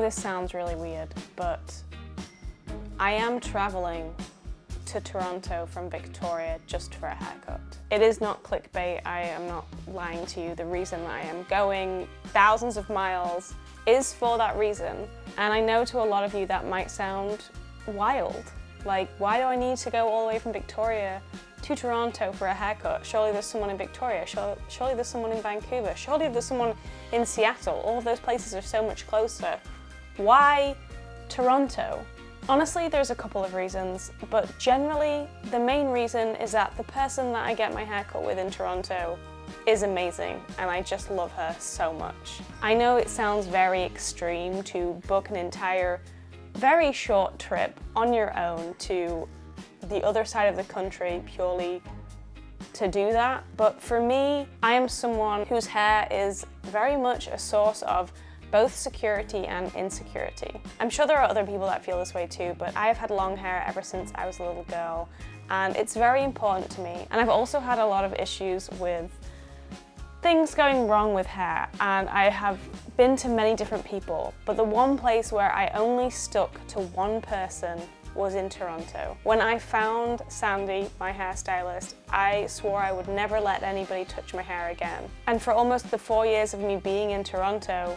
this sounds really weird, but I am traveling to Toronto from Victoria just for a haircut. It is not clickbait, I am not lying to you. The reason I am going thousands of miles is for that reason. And I know to a lot of you that might sound wild. Like, why do I need to go all the way from Victoria to Toronto for a haircut? Surely there's someone in Victoria, surely there's someone in Vancouver, surely there's someone in Seattle. All of those places are so much closer. Why Toronto? Honestly, there's a couple of reasons, but generally the main reason is that the person that I get my haircut with in Toronto is amazing, and I just love her so much. I know it sounds very extreme to book an entire, very short trip on your own to the other side of the country purely to do that, but for me, I am someone whose hair is very much a source of both security and insecurity. I'm sure there are other people that feel this way too, but I have had long hair ever since I was a little girl, and it's very important to me. And I've also had a lot of issues with things going wrong with hair, and I have been to many different people, but the one place where I only stuck to one person was in Toronto. When I found Sandy, my hairstylist, I swore I would never let anybody touch my hair again. And for almost the 4 years of me being in Toronto,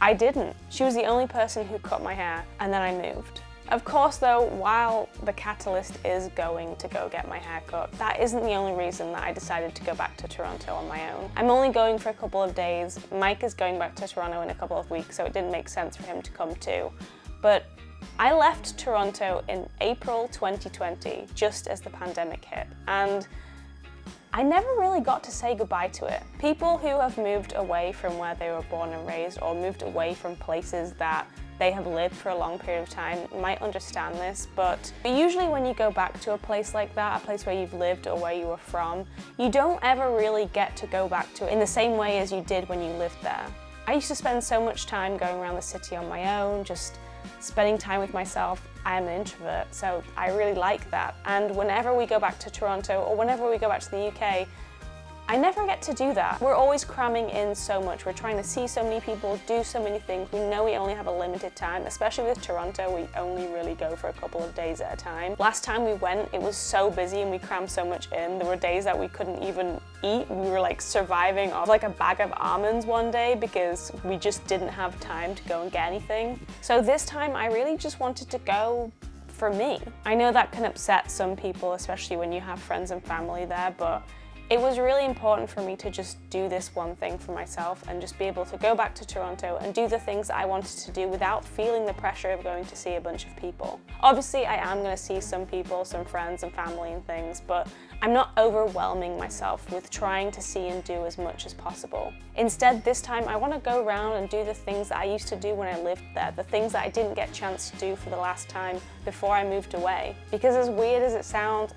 I didn't. She was the only person who cut my hair, and then I moved. Of course though, while the catalyst is going to go get my hair cut, that isn't the only reason that I decided to go back to Toronto on my own. I'm only going for a couple of days. Mike is going back to Toronto in a couple of weeks, so it didn't make sense for him to come too. But I left Toronto in April 2020, just as the pandemic hit, and I never really got to say goodbye to it. People who have moved away from where they were born and raised, or moved away from places that they have lived for a long period of time, might understand this, but usually when you go back to a place like that, a place where you've lived or where you were from, you don't ever really get to go back to it in the same way as you did when you lived there. I used to spend so much time going around the city on my own, just spending time with myself. I am an introvert, so I really like that. And whenever we go back to Toronto or whenever we go back to the UK, I never get to do that. We're always cramming in so much. We're trying to see so many people, do so many things. We know we only have a limited time, especially with Toronto, we only really go for a couple of days at a time. Last time we went, it was so busy and we crammed so much in. There were days that we couldn't even eat. We were like surviving off like a bag of almonds one day because we just didn't have time to go and get anything. So this time I really just wanted to go for me. I know that can upset some people, especially when you have friends and family there, but it was really important for me to just do this one thing for myself and just be able to go back to Toronto and do the things that I wanted to do without feeling the pressure of going to see a bunch of people. Obviously, I am going to see some people, some friends and family and things, but I'm not overwhelming myself with trying to see and do as much as possible. Instead, this time I want to go around and do the things that I used to do when I lived there, the things that I didn't get a chance to do for the last time before I moved away. Because as weird as it sounds,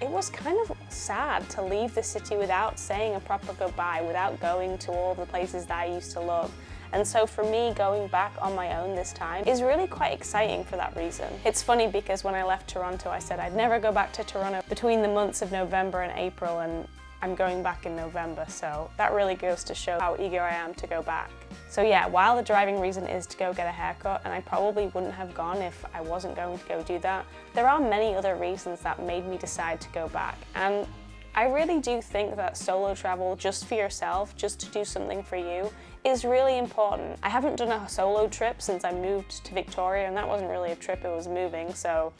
it was kind of sad to leave the city without saying a proper goodbye, without going to all the places that I used to love. And so for me, going back on my own this time is really quite exciting for that reason. It's funny because when I left Toronto, I said I'd never go back to Toronto between the months of November and April, and I'm going back in November, so that really goes to show how eager I am to go back. So yeah, while the driving reason is to go get a haircut, and I probably wouldn't have gone if I wasn't going to go do that, there are many other reasons that made me decide to go back. And I really do think that solo travel just for yourself, just to do something for you, is really important. I haven't done a solo trip since I moved to Victoria, and that wasn't really a trip, it was moving, so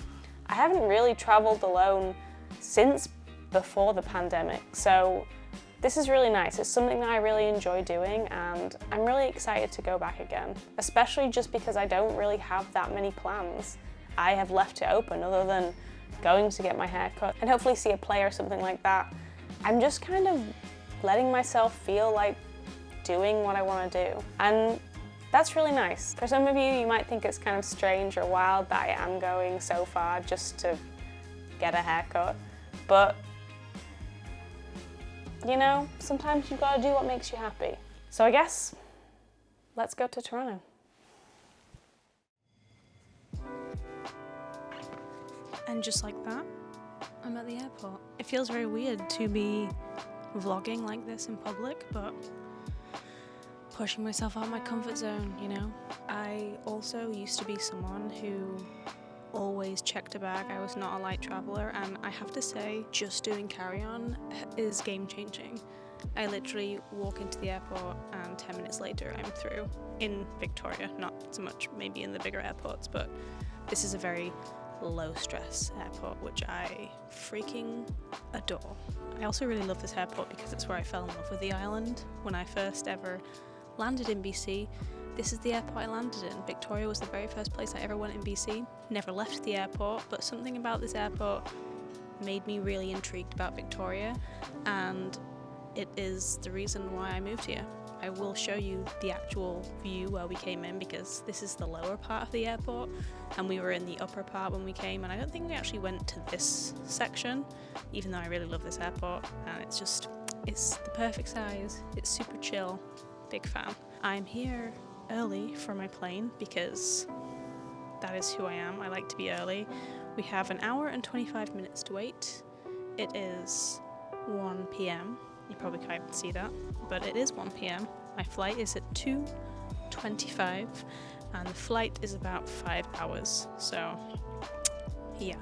I haven't really traveled alone since before the pandemic. So this is really nice. It's something that I really enjoy doing, and I'm really excited to go back again, especially just because I don't really have that many plans. I have left it open other than going to get my hair cut and hopefully see a play or something like that. I'm just kind of letting myself feel like doing what I want to do, and that's really nice. For some of you, you might think it's kind of strange or wild that I am going so far just to get a haircut, but you know, sometimes you've got to do what makes you happy. So I guess, let's go to Toronto. And just like that, I'm at the airport. It feels very weird to be vlogging like this in public, but pushing myself out of my comfort zone, you know? I also used to be someone who always checked a bag. I was not a light traveller, and I have to say, just doing carry-on is game-changing. I literally walk into the airport and 10 minutes later I'm through in Victoria, not so much maybe in the bigger airports, but this is a very low-stress airport, which I freaking adore. I also really love this airport because it's where I fell in love with the island. When I first ever landed in BC, this is the airport I landed in. Victoria was the very first place I ever went in BC. Never left the airport, but something about this airport made me really intrigued about Victoria, and it is the reason why I moved here. I will show you the actual view where we came in, because this is the lower part of the airport and we were in the upper part when we came, and I don't think we actually went to this section, even though I really love this airport, and it's the perfect size, it's super chill, big fan. I'm here early for my plane because that is who I am. I like to be early. We have an hour and 25 minutes to wait. It is 1 p.m. You probably can't see that, but it is 1 p.m. My flight is at 2:25 and the flight is about 5 hours, so yeah.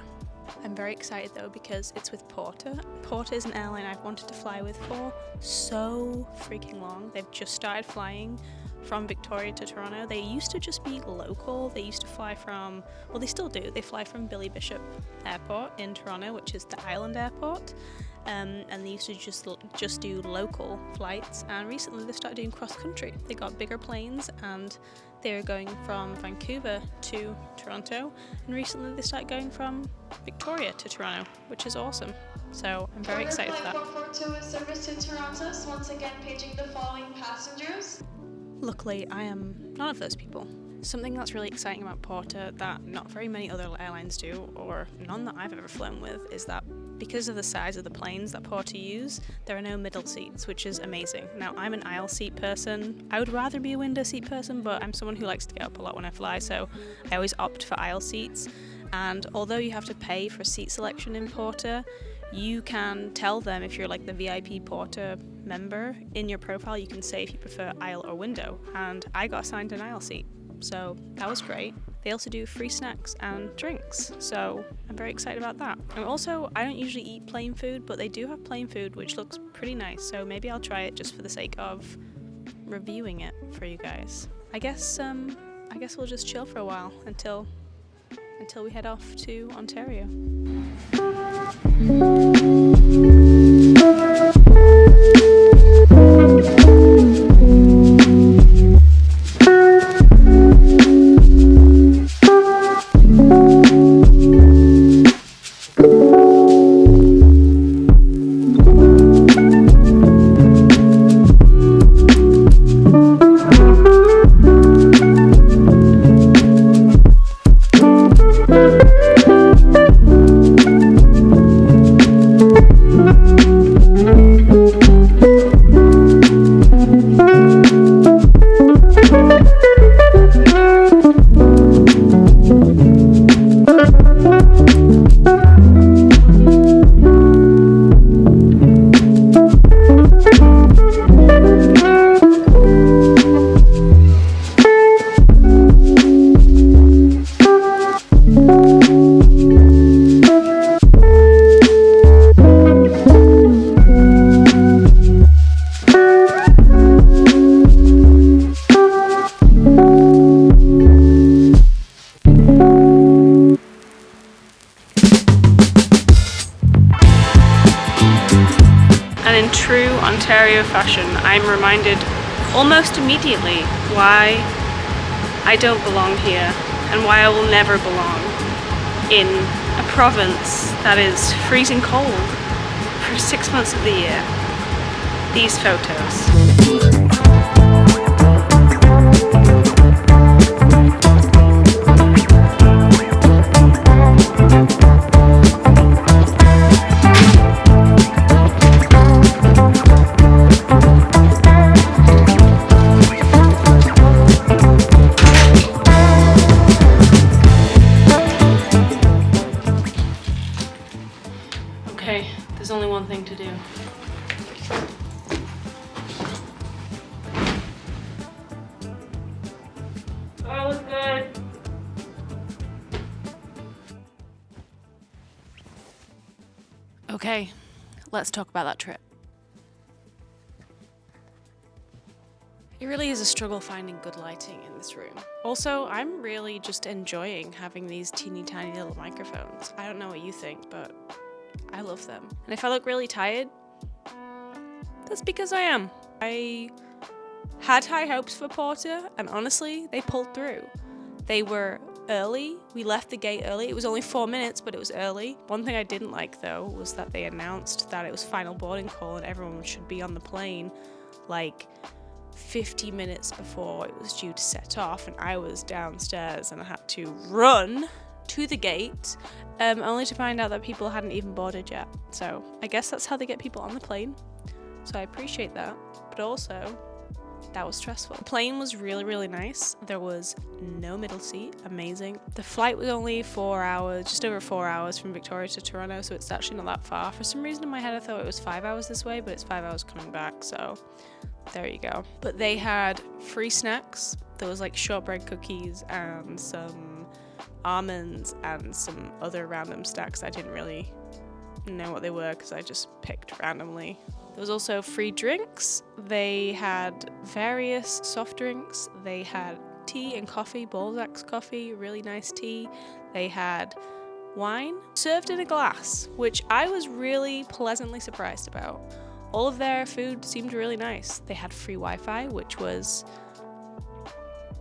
I'm very excited though because it's with Porter. Porter is an airline I've wanted to fly with for so freaking long. They've just started flying from Victoria to Toronto. They used to just be local. They used to fly from, well, they still do. They fly from Billy Bishop Airport in Toronto, which is the island airport. And they used to just do local flights, and recently they started doing cross country. They got bigger planes and they're going from Vancouver to Toronto, and recently they started going from Victoria to Toronto, which is awesome. So I'm very excited for that. 442 is service to Toronto, so once again paging the following passengers. Luckily, I am none of those people. Something that's really exciting about Porter that not very many other airlines do, or none that I've ever flown with, is that because of the size of the planes that Porter use, there are no middle seats, which is amazing. Now, I'm an aisle seat person. I would rather be a window seat person, but I'm someone who likes to get up a lot when I fly, so I always opt for aisle seats. And although you have to pay for seat selection in Porter, you can tell them, if you're like the VIP Porter member, in your profile you can say if you prefer aisle or window, and I got assigned an aisle seat, so that was great. They also do free snacks and drinks, so I'm very excited about that. And also, I don't usually eat plain food, but they do have plain food which looks pretty nice, so maybe I'll try it just for the sake of reviewing it for you guys. I guess we'll just chill for a while until we head off to Ontario. And in true Ontario fashion, I'm reminded almost immediately why I don't belong here and why I will never belong in a province that is freezing cold for 6 months of the year. These photos. Okay, there's only one thing to do. Oh. That was good. Okay, let's talk about that trip. It really is a struggle finding good lighting in this room. Also, I'm really just enjoying having these teeny tiny little microphones. I don't know what you think, but I love them. And if I look really tired, that's because I am. I had high hopes for Porter, and honestly, they pulled through. They were early. We left the gate early. It was only 4 minutes, but it was early. One thing I didn't like, though, was that they announced that it was final boarding call and everyone should be on the plane like 50 minutes before it was due to set off, and I was downstairs and I had to run to the gate, only to find out that people hadn't even boarded yet. So I guess that's how they get people on the plane. So I appreciate that, but also that was stressful. The plane was really, really nice. There was no middle seat. Amazing. The flight was only 4 hours, just over 4 hours from Victoria to Toronto, so it's actually not that far. For some reason in my head I thought it was 5 hours this way, but it's 5 hours coming back, so there you go. But they had free snacks. There was like shortbread cookies and some almonds and some other random snacks. I didn't really know what they were because I just picked randomly. There was also free drinks. They had various soft drinks. They had tea and coffee, Balzac's coffee, really nice tea. They had wine served in a glass, which I was really pleasantly surprised about. All of their food seemed really nice. They had free Wi-Fi, which was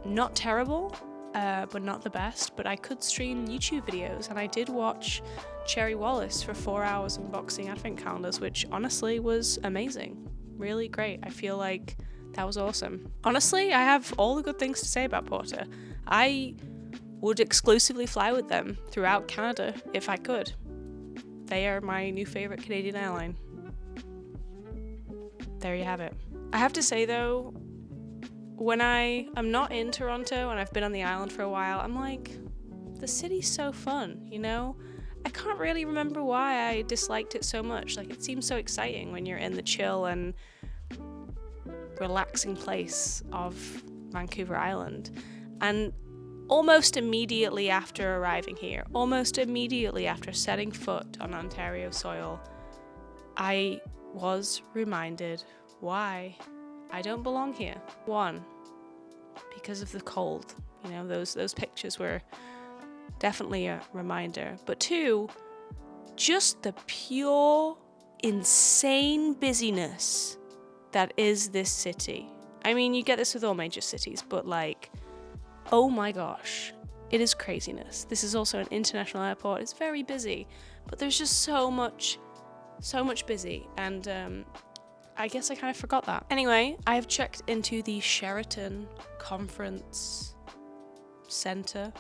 not terrible, but not the best. But I could stream YouTube videos, and I did watch Cherry Wallace for 4 hours unboxing advent calendars, which honestly was amazing. Really great. I feel like that was awesome. Honestly, I have all the good things to say about Porter. I would exclusively fly with them throughout Canada if I could. They are my new favorite Canadian airline. There you have it. I have to say though, when I'm not in Toronto and I've been on the island for a while, I'm like, the city's so fun, you know? I can't really remember why I disliked it so much. Like, it seems so exciting when you're in the chill and relaxing place of Vancouver Island. And almost immediately after arriving here, almost immediately after setting foot on Ontario soil, I was reminded why I don't belong here. One, because of the cold. You know, those pictures were definitely a reminder. But two, just the pure, insane busyness that is this city. I mean, you get this with all major cities, but like, oh my gosh, it is craziness. This is also an international airport. It's very busy, but there's just so much busy, and I guess I kind of forgot that. Anyway, I have checked into the Sheraton Conference Centre,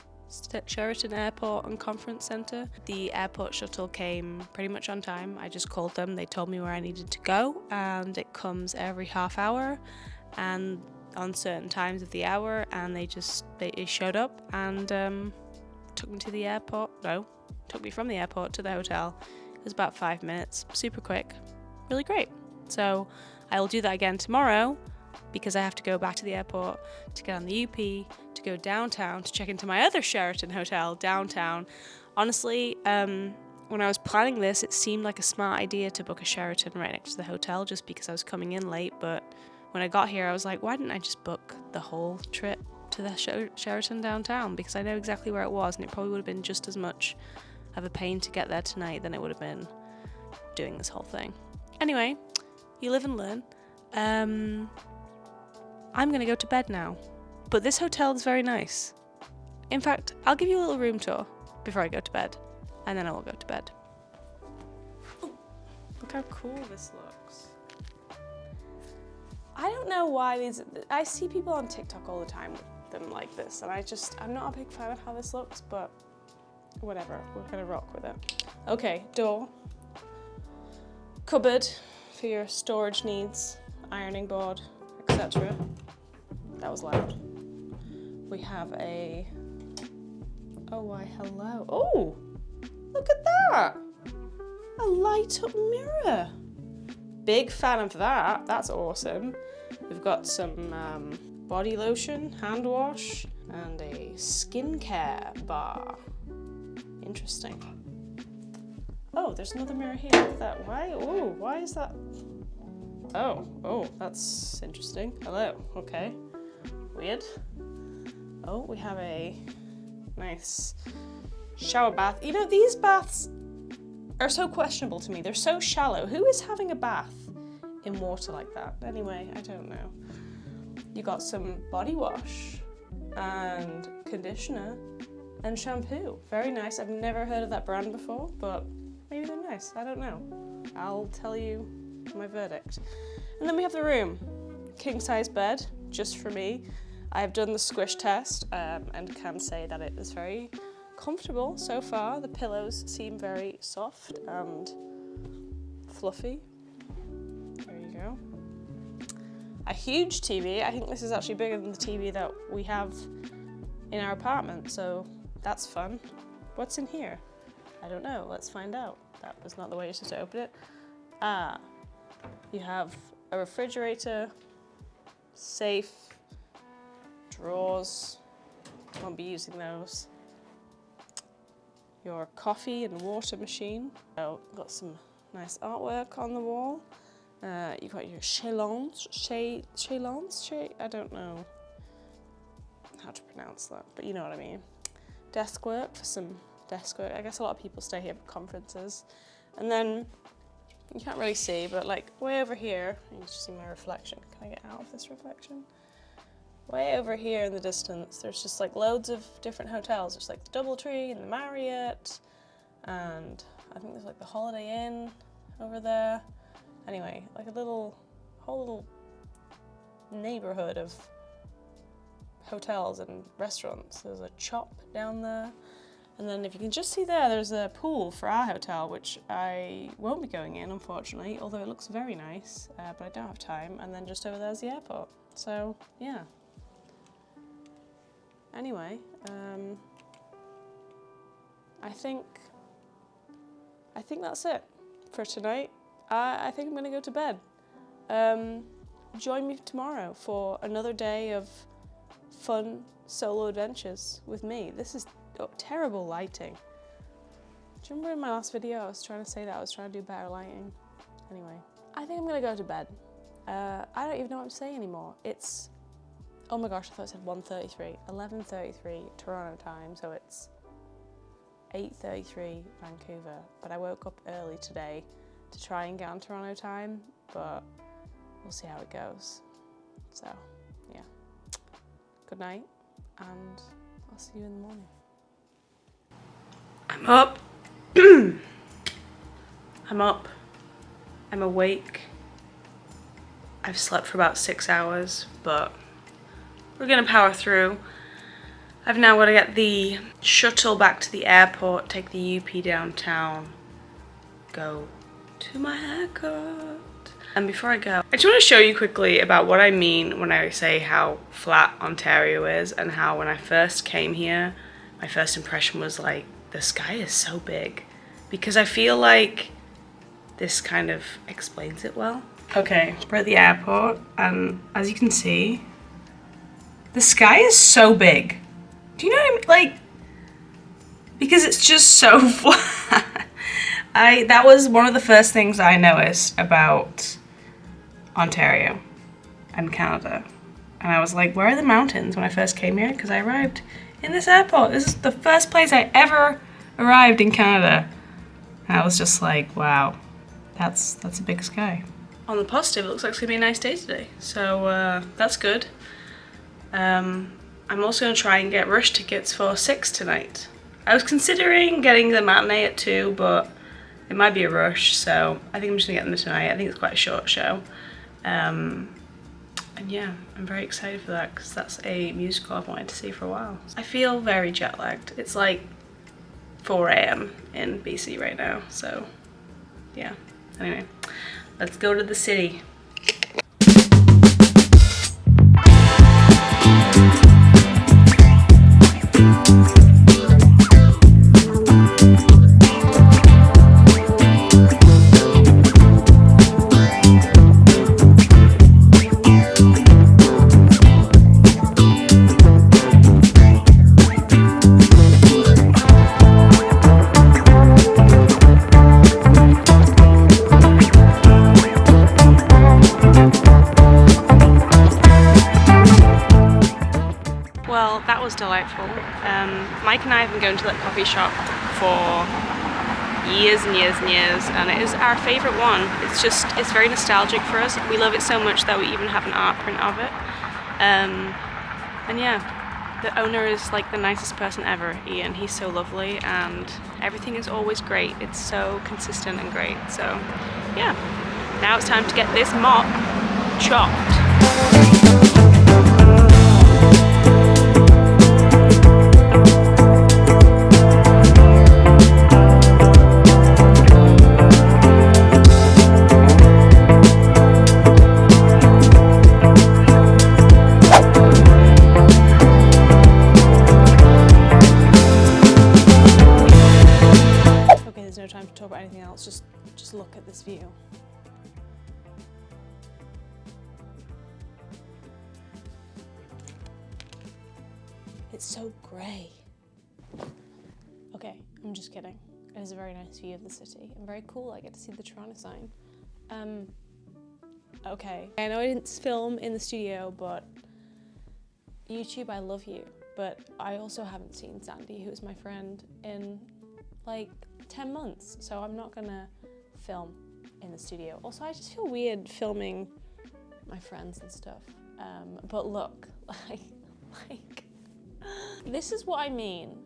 Sheraton Airport and Conference Centre. The airport shuttle came pretty much on time. I just called them, they told me where I needed to go, and it comes every half hour and on certain times of the hour, and they showed up and took me to the airport. No, took me from the airport to the hotel. It was about 5 minutes, super quick, really great. So I will do that again tomorrow because I have to go back to the airport to get on the UP, to go downtown, to check into my other Sheraton hotel downtown. Honestly, when I was planning this, it seemed like a smart idea to book a Sheraton right next to the hotel just because I was coming in late. But when I got here, I was like, why didn't I just book the whole trip to the Sheraton downtown? Because I know exactly where it was, and it probably would have been just as much of a pain to get there tonight than it would have been doing this whole thing. Anyway, you live and learn. I'm gonna go to bed now, but this hotel is very nice. In fact, I'll give you a little room tour before I go to bed, and then I will go to bed. Ooh, look how cool this looks. I don't know why I see people on TikTok all the time with them like this, and I'm not a big fan of how this looks, but whatever, we're gonna rock with it. Okay, door, cupboard for your storage needs, ironing board, etc. That was loud. We have oh why hello. Oh, look at that. A light up mirror. Big fan of that, that's awesome. We've got some body lotion, hand wash, and a skincare bar. Interesting. Oh, there's another mirror here. Look at that. Why is that? Oh, that's interesting. Hello. Okay. Weird. Oh, we have a nice shower bath. You know, these baths are so questionable to me. They're so shallow. Who is having a bath in water like that? Anyway, I don't know. You got some body wash and conditioner and shampoo. Very nice. I've never heard of that brand before, but maybe they're nice. I don't know. I'll tell you my verdict. And then we have the room. King size bed, just for me. I've done the squish test and can say that it is very comfortable so far. The pillows seem very soft and fluffy. There you go. A huge TV. I think this is actually bigger than the TV that we have in our apartment, so that's fun. What's in here? I don't know. Let's find out. That was not the way you're supposed to open it. You have a refrigerator, safe, drawers. Won't be using those. Your coffee and water machine. Oh, got some nice artwork on the wall. You got your chalons. I don't know how to pronounce that, but you know what I mean. Desk work for some desk work. I guess a lot of people stay here for conferences. And then you can't really see, but like way over here, you can just see my reflection. Can I get out of this reflection? Way over here in the distance, there's just like loads of different hotels. There's like the DoubleTree and the Marriott, and I think there's like the Holiday Inn over there. Anyway, like a whole little neighborhood of hotels and restaurants. There's a Chop down there. And then if you can just see there, there's a pool for our hotel, which I won't be going in, unfortunately, although it looks very nice, but I don't have time. And then just over there's the airport. So, yeah. Anyway, I think that's it for tonight. I think I'm gonna go to bed. Join me tomorrow for another day of fun solo adventures with me. This is terrible lighting. Do you remember in my last video I was trying to say that I was trying to do better lighting? Anyway, I think I'm gonna go to bed. I don't even know what to say anymore. It's, oh my gosh, I thought it said 1:33, 11:33 Toronto time, so it's 8:33 Vancouver. But I woke up early today to try and get on Toronto time, but we'll see how it goes. So, yeah. Good night, and I'll see you in the morning. I'm up. I'm up. I'm awake. I've slept for about 6 hours, but we're gonna power through. I've now got to get the shuttle back to the airport, take the UP downtown, go to my haircut. And before I go, I just want to show you quickly about what I mean when I say how flat Ontario is, and how when I first came here, my first impression was like, the sky is so big. Because I feel like this kind of explains it well. Okay, we're at the airport, and as you can see, the sky is so big. Do you know what I mean? Like, because it's just so flat. That was one of the first things I noticed about Ontario and Canada. And I was like, where are the mountains when I first came here? Because I arrived in this airport. This is the first place I ever arrived in Canada. And I was just like, wow, that's a big sky. On the positive, it looks like it's gonna be a nice day today. So that's good. I'm also gonna try and get rush tickets for 6 tonight. I was considering getting the matinee at 2, but it might be a rush, so I think I'm just gonna get them tonight. I think it's quite a short show. And yeah, I'm very excited for that because that's a musical I've wanted to see for a while. I feel very jet lagged. It's like 4 AM in BC right now, so yeah. Anyway, let's go to the city. Mike and I have been going to that coffee shop for years and years and years, and it is our favourite one. It's very nostalgic for us. We love it so much that we even have an art print of it. And yeah, the owner is like the nicest person ever, Ian. He's so lovely and everything is always great. It's so consistent and great. So yeah, now it's time to get this mop chopped. There's no time to talk about anything else, just look at this view. It's so grey. Okay, I'm just kidding. It is a very nice view of the city and very cool. I get to see the Toronto sign. Okay, I know I didn't film in the studio, but YouTube, I love you. But I also haven't seen Sandy, who is my friend, in like 10 months, so I'm not gonna film in the studio. Also, I just feel weird filming my friends and stuff. But look, like, this is what I mean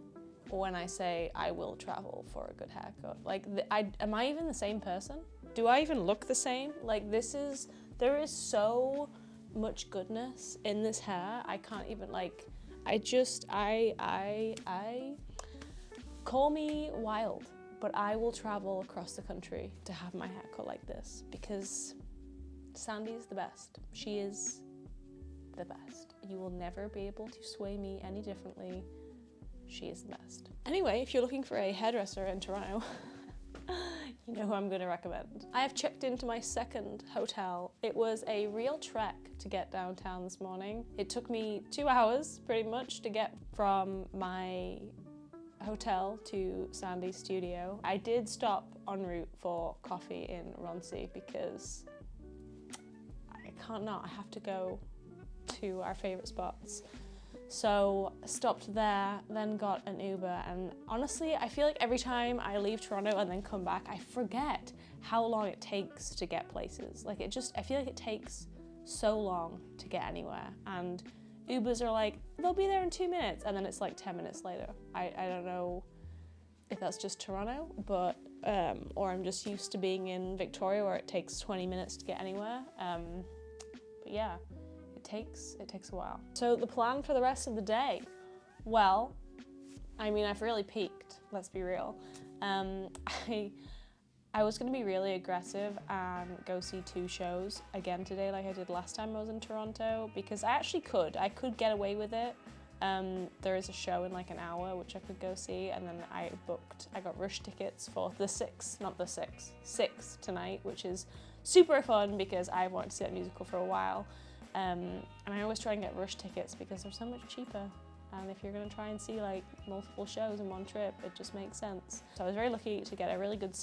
when I say I will travel for a good haircut. Like, am I even the same person? Do I even look the same? Like, there is so much goodness in this hair. I can't even, like, call me wild, but I will travel across the country to have my hair cut like this because Sandy's the best. She is the best. You will never be able to sway me any differently. She is the best. Anyway, if you're looking for a hairdresser in Toronto, you know who I'm going to recommend. I have checked into my second hotel. It was a real trek to get downtown this morning. It took me 2 hours pretty much to get from my hotel to Sandy's studio. I did stop en route for coffee in Roncy because I can't not. I have to go to our favourite spots. So I stopped there, then got an Uber, and honestly, I feel like every time I leave Toronto and then come back, I forget how long it takes to get places. Like I feel like it takes so long to get anywhere, and Ubers are like, they'll be there in 2 minutes, and then it's like 10 minutes later. I don't know if that's just Toronto, but or I'm just used to being in Victoria where it takes 20 minutes to get anywhere. But yeah, it takes a while. So the plan for the rest of the day, well, I mean, I've really peaked, let's be real. I was gonna be really aggressive and go see 2 shows again today like I did last time I was in Toronto, because I could get away with it. There is a show in like an hour which I could go see, and then I got rush tickets for the 6 tonight, which is super fun because I've wanted to see that musical for a while. And I always try and get rush tickets because they're so much cheaper. And if you're gonna try and see like multiple shows in one trip, it just makes sense. So I was very lucky to get a really good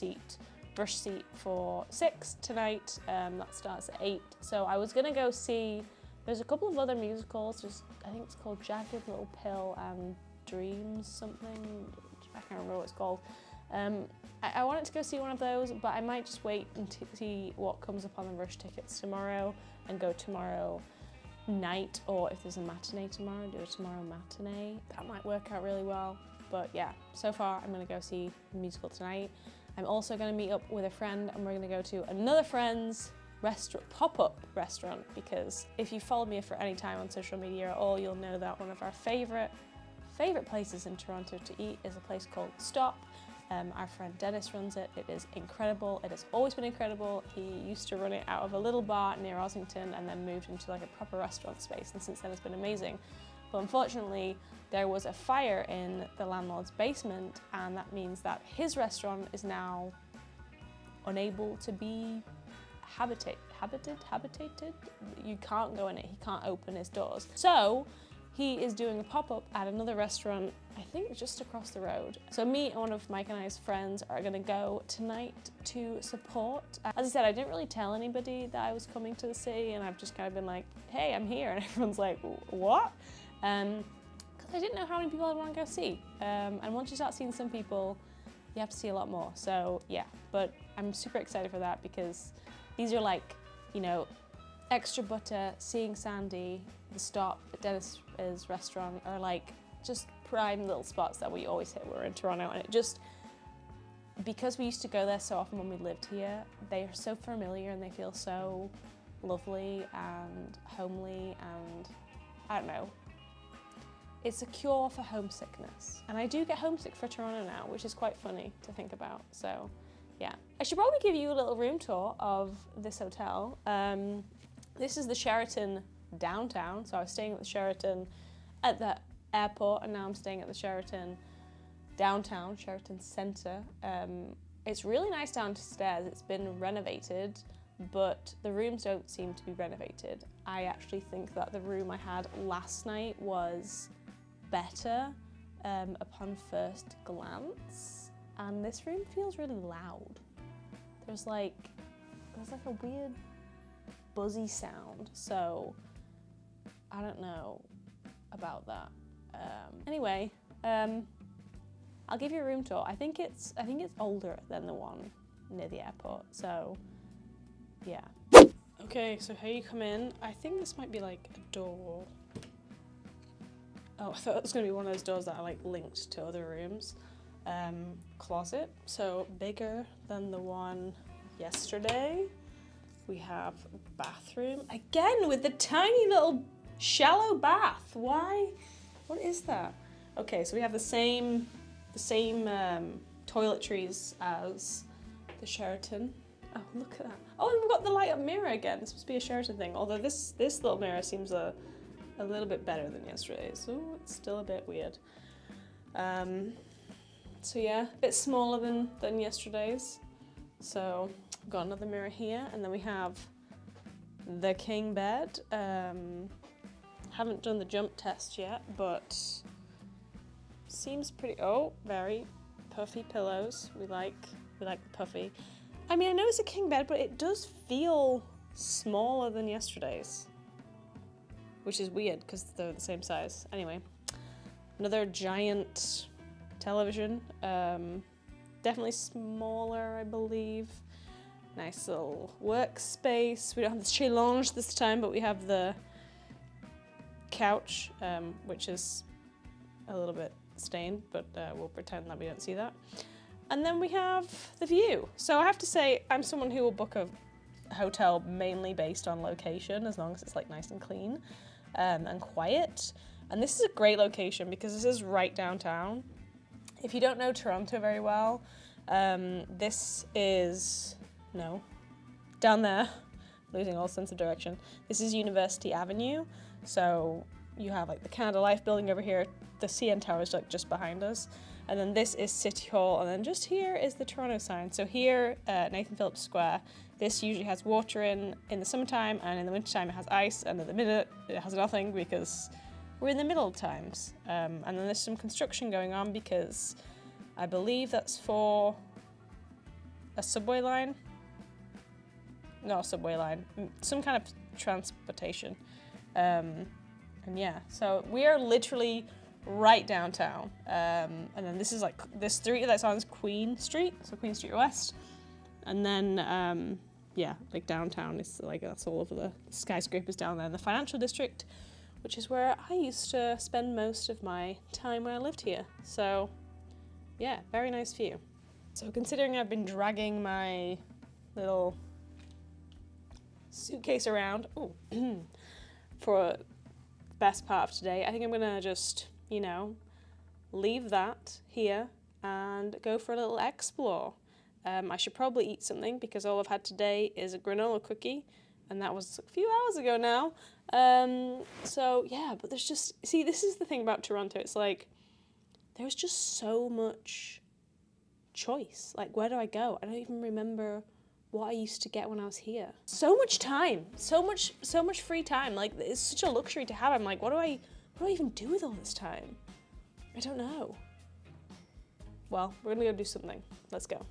rush seat for 6 tonight. That starts at 8. So I was gonna go see, there's a couple of other musicals, I think it's called Jagged Little Pill and Dreams something, I can't remember what it's called. I wanted to go see one of those, but I might just wait and see what comes up on the rush tickets tomorrow and go tomorrow night, or if there's a matinee tomorrow, do a tomorrow matinee. That might work out really well. But yeah, so far I'm gonna go see the musical tonight. I'm also gonna meet up with a friend and we're gonna go to another friend's pop-up restaurant, because if you followed me for any time on social media at all, you'll know that one of our favorite places in Toronto to eat is a place called Stop. Our friend Dennis runs it. It is incredible. It has always been incredible. He used to run it out of a little bar near Ossington and then moved into like a proper restaurant space, and since then it's been amazing. But unfortunately, there was a fire in the landlord's basement, and that means that his restaurant is now unable to be habitated. You can't go in it. He can't open his doors. So he is doing a pop-up at another restaurant, I think just across the road. So me and one of Mike and I's friends are gonna go tonight to support. As I said, I didn't really tell anybody that I was coming to the city, and I've just kind of been like, hey, I'm here, and everyone's like, what? Because I didn't know how many people I'd want to go see. And once you start seeing some people, you have to see a lot more. So yeah, but I'm super excited for that because these are like, you know, extra butter, seeing Sandy, the stop at Dennis's restaurant are like just prime little spots that we always hit when we're in Toronto. And it just, because we used to go there so often when we lived here, they are so familiar and they feel so lovely and homely, and I don't know. It's a cure for homesickness. And I do get homesick for Toronto now, which is quite funny to think about. So yeah, I should probably give you a little room tour of this hotel. This is the Sheraton downtown. So I was staying at the Sheraton at the airport, and now I'm staying at the Sheraton downtown, Sheraton Centre. It's really nice downstairs. It's been renovated, but the rooms don't seem to be renovated. I actually think that the room I had last night was better upon first glance, and this room feels really loud. There's like a weird buzzy sound, so I don't know about that. Anyway, I'll give you a room tour. I think it's older than the one near the airport, so yeah. Okay, so here you come in. I think this might be like a door. Oh, I thought it was going to be one of those doors that are like linked to other rooms. Closet, so bigger than the one yesterday. We have bathroom, again with the tiny little shallow bath. Why? What is that? Okay, so we have the same toiletries as the Sheraton. Oh, look at that. Oh, and we've got the light up mirror again. This must be a Sheraton thing, although this little mirror seems a little bit better than yesterday's, so it's still a bit weird. So yeah, a bit smaller than yesterday's. So we've got another mirror here, and then we have the king bed. Haven't done the jump test yet, but seems pretty, very puffy pillows. We like the puffy. I mean, I know it's a king bed, but it does feel smaller than yesterday's, which is weird because they're the same size. Anyway, another giant television, definitely smaller, I believe. Nice little workspace. We don't have the chaise lounge this time, but we have the couch, which is a little bit stained, but we'll pretend that we don't see that. And then we have the view. So I have to say, I'm someone who will book a hotel mainly based on location, as long as it's like nice and clean and quiet. And this is a great location because this is right downtown. If you don't know Toronto very well, this is, down there, losing all sense of direction. This is University Avenue. So you have like the Canada Life building over here, the CN Tower is like just behind us. And then this is City Hall, and then just here is the Toronto sign. So here, Nathan Phillips Square, this usually has water in the summertime, and in the wintertime it has ice, and at the minute it has nothing because we're in the middle of times. And then there's some construction going on because I believe that's for a subway line. Not a subway line, some kind of transportation. And yeah, so we are literally right downtown, and then this is like this street that's on Queen Street, so Queen Street West, and then yeah, like downtown is like that's all over the skyscrapers down there in the financial district, which is where I used to spend most of my time when I lived here. So yeah, very nice view. So considering I've been dragging my little suitcase around for the best part of today, I think I'm gonna just leave that here and go for a little explore. I should probably eat something because all I've had today is a granola cookie, and that was a few hours ago now. So yeah, but there's just, see, this is the thing about Toronto. It's like, there's just so much choice. Like, where do I go? I don't even remember what I used to get when I was here. So much time, so much free time. Like, it's such a luxury to have. I'm like, what do I even do with all this time? I don't know. Well, we're gonna go do something. Let's go.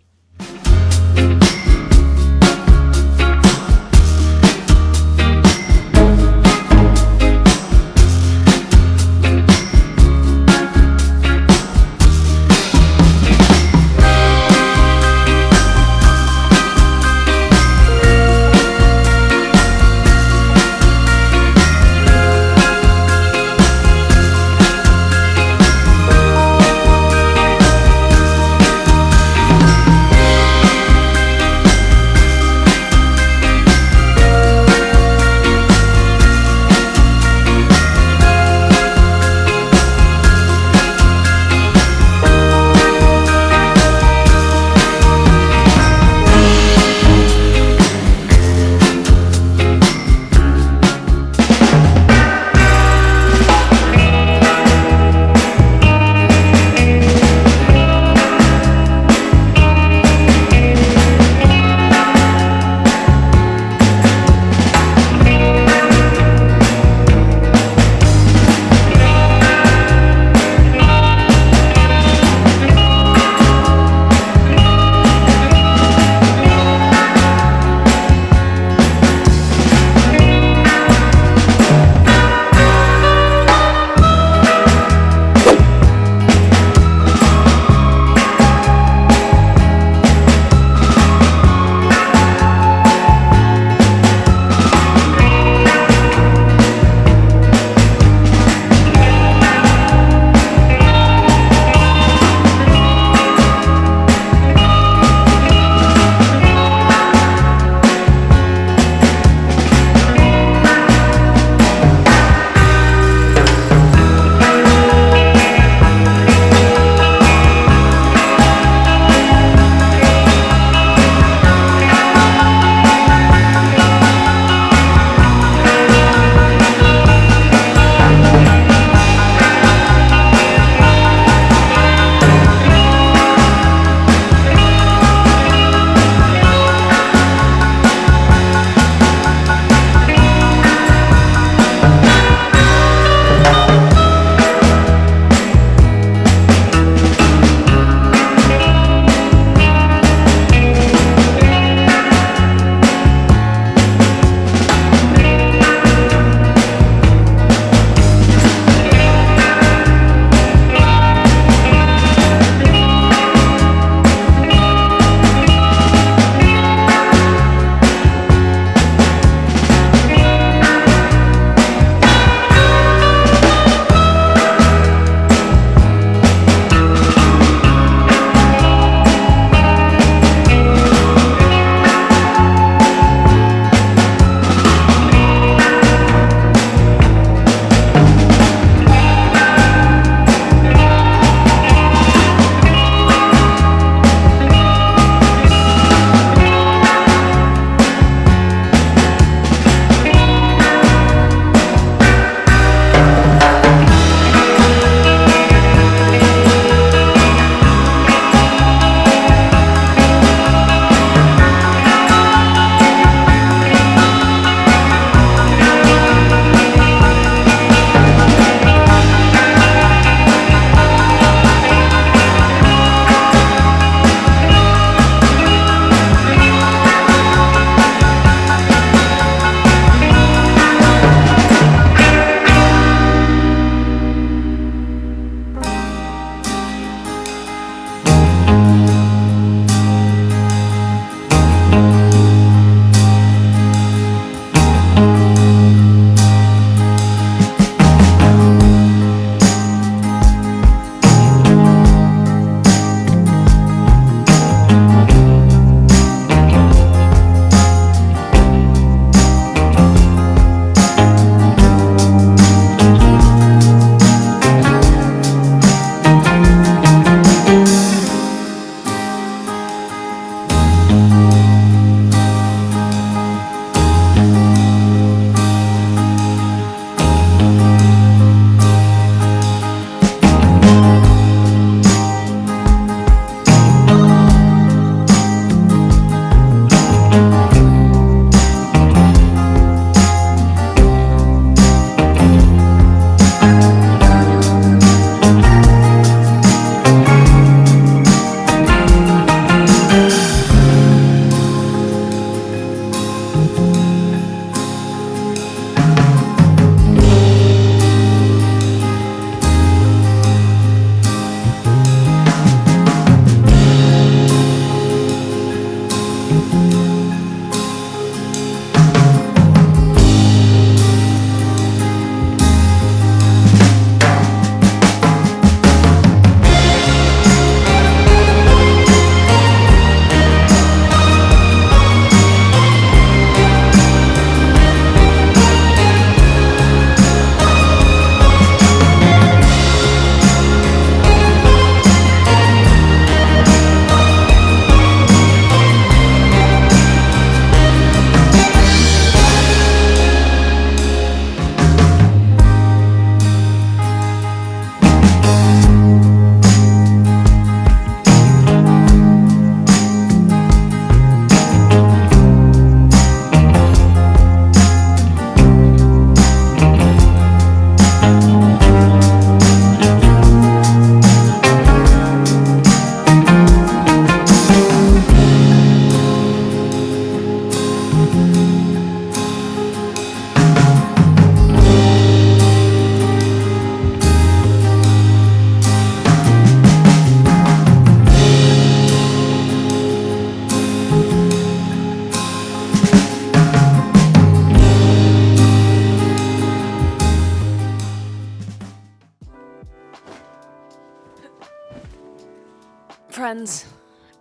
Friends,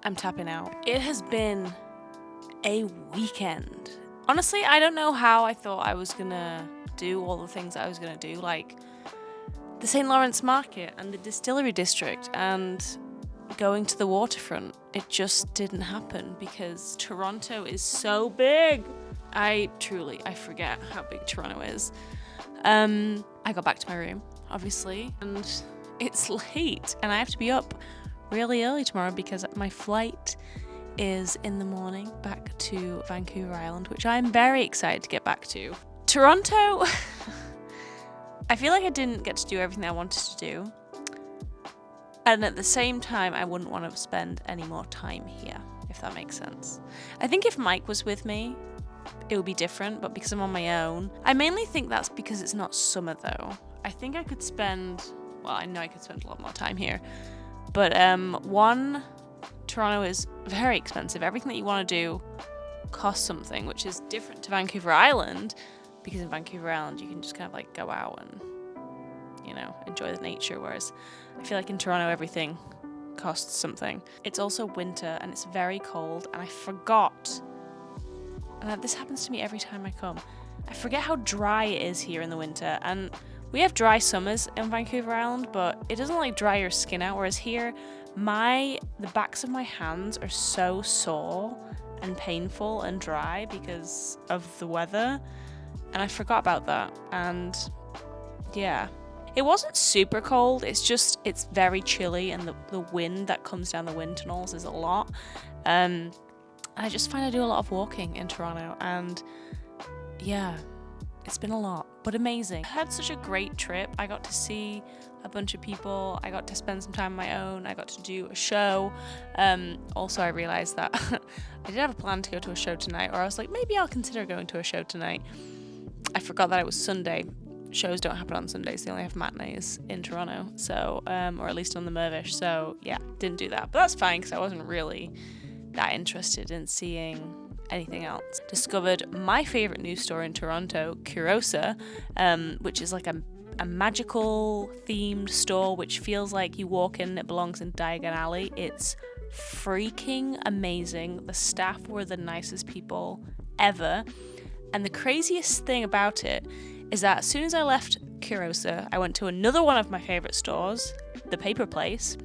I'm tapping out. It has been a weekend. Honestly, I don't know how I thought I was gonna do all the things I was gonna do, like the St. Lawrence Market and the Distillery District and going to the waterfront. It just didn't happen because Toronto is so big. I forget how big Toronto is. I got back to my room, obviously, and it's late and I have to be up really early tomorrow because my flight is in the morning back to Vancouver Island, which I'm very excited to get back to. Toronto, I feel like I didn't get to do everything I wanted to do. And at the same time, I wouldn't want to spend any more time here, if that makes sense. I think if Mike was with me, it would be different, but because I'm on my own, I mainly think that's because it's not summer though. I think I could spend, well, I know I could spend a lot more time here, but one, Toronto is very expensive. Everything that you want to do costs something, which is different to Vancouver Island, because in Vancouver Island you can just kind of like go out and, you know, enjoy the nature, whereas I feel like in Toronto everything costs something. It's also winter and it's very cold, and I forgot, and this happens to me every time I come, I forget how dry it is here in the winter. And we have dry summers in Vancouver Island, but it doesn't like dry your skin out, whereas here the backs of my hands are so sore and painful and dry because of the weather, and I forgot about that. And yeah, it wasn't super cold, it's very chilly, and the wind that comes down the wind tunnels is a lot. I just find I do a lot of walking in Toronto, and yeah, it's been a lot, but amazing. I had such a great trip. I got to see a bunch of people. I got to spend some time on my own. I got to do a show. Also, I realized that I did have a plan to go to a show tonight, or I was like, maybe I'll consider going to a show tonight. I forgot that it was Sunday. Shows don't happen on Sundays. They only have matinees in Toronto, so or at least on the Mirvish. So yeah, didn't do that, but that's fine because I wasn't really that interested in seeing anything else. Discovered my favorite news store in Toronto, Curosa, which is like a magical themed store which feels like you walk in, it belongs in Diagon Alley. It's freaking amazing. The staff were the nicest people ever, and the craziest thing about it is that as soon as I left Curosa, I went to another one of my favorite stores, The Paper Place,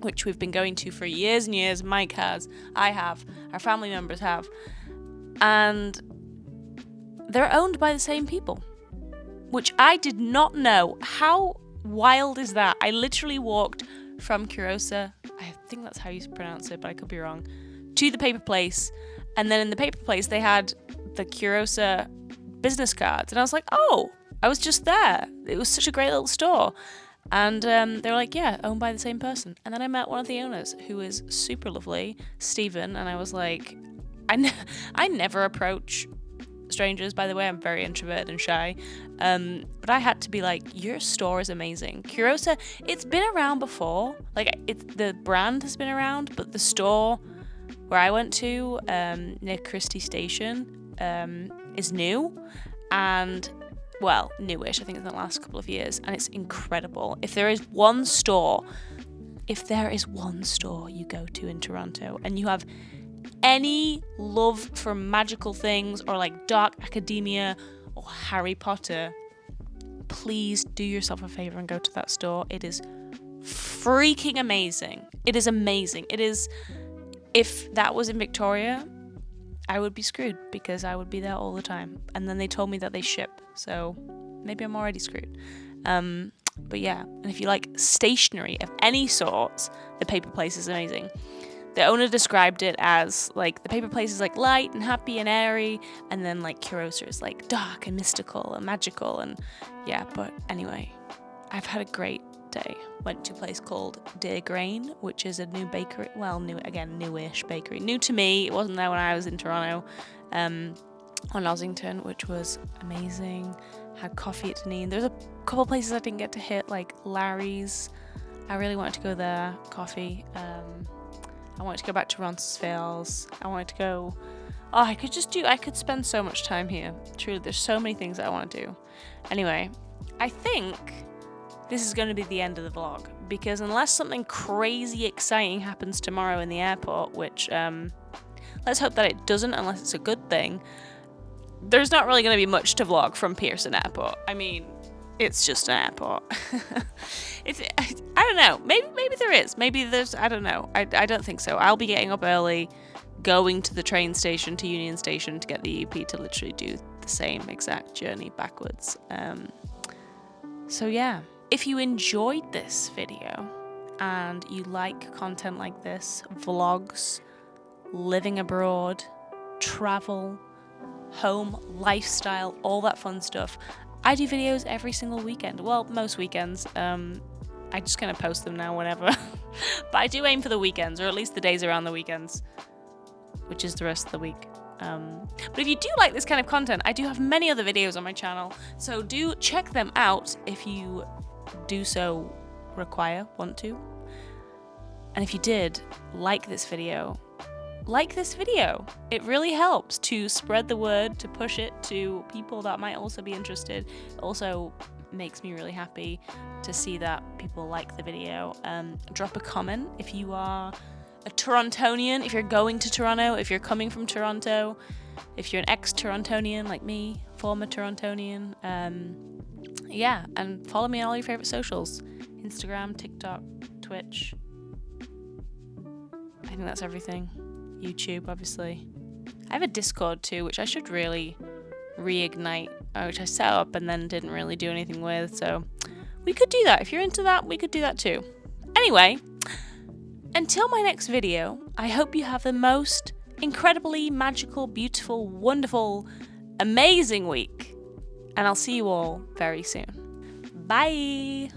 which we've been going to for years and years. Mike has, I have, our family members have, and they're owned by the same people, which I did not know. How wild is that? I literally walked from Curosa, I think that's how you pronounce it, but I could be wrong, to The Paper Place, and then in The Paper Place they had the Curosa business cards, and I was like, oh, I was just there. It was such a great little store. And they were like, yeah, owned by the same person. And then I met one of the owners, who is super lovely, Stephen, and I was like, I never approach strangers, by the way. I'm very introverted and shy, but I had to be like, your store is amazing. Curosa, it's been around before, like the brand has been around, but the store where I went to near Christie Station is new, and well, newish, I think in the last couple of years, and it's incredible. If there is one store you go to in Toronto and you have any love for magical things or like dark academia or Harry Potter, please do yourself a favor and go to that store. It is freaking amazing. It is amazing. It is, if that was in Victoria, I would be screwed because I would be there all the time. And then they told me that they ship, so maybe I'm already screwed. But yeah, and if you like stationery of any sort, The Paper Place is amazing. The owner described it as like The Paper Place is like light and happy and airy, and then like Curosa is like dark and mystical and magical, and yeah. But anyway, I've had a great day. Went to a place called Dear Grain, which is a new bakery. Well, newish bakery. New to me. It wasn't there when I was in Toronto. On Ossington, which was amazing. Had coffee at Deneen. There's a couple places I didn't get to hit, like Larry's. I really wanted to go there. Coffee. I wanted to go back to Roncesvalles. I wanted to go. Oh, I could spend so much time here. Truly, there's so many things that I want to do. Anyway, I think this is going to be the end of the vlog because unless something crazy exciting happens tomorrow in the airport, which let's hope that it doesn't unless it's a good thing, there's not really going to be much to vlog from Pearson Airport. I mean, it's just an airport. I don't know. Maybe there is. Maybe there's. I don't know. I don't think so. I'll be getting up early, going to the train station to Union Station to get the EP to literally do the same exact journey backwards. So yeah, if you enjoyed this video and you like content like this, vlogs, living abroad, travel, home, lifestyle, all that fun stuff, I do videos every single weekend. Well, most weekends. I just kind of post them now whenever. But I do aim for the weekends, or at least the days around the weekends, which is the rest of the week. But if you do like this kind of content, I do have many other videos on my channel, so do check them out if you do so want to. And if you did like this video, it really helps to spread the word, to push it to people that might also be interested. It also makes me really happy to see that people like the video. Drop a comment if you are a Torontonian, if you're going to Toronto, if you're coming from Toronto, if you're an ex-Torontonian like me, former Torontonian. Yeah, and follow me on all your favorite socials: Instagram, TikTok, Twitch. I think that's everything. YouTube, obviously. I have a Discord too, which I should really reignite, which I set up and then didn't really do anything with, so we could do that. If you're into that, we could do that too. Anyway, until my next video, I hope you have the most incredibly magical, beautiful, wonderful, amazing week, and I'll see you all very soon. Bye!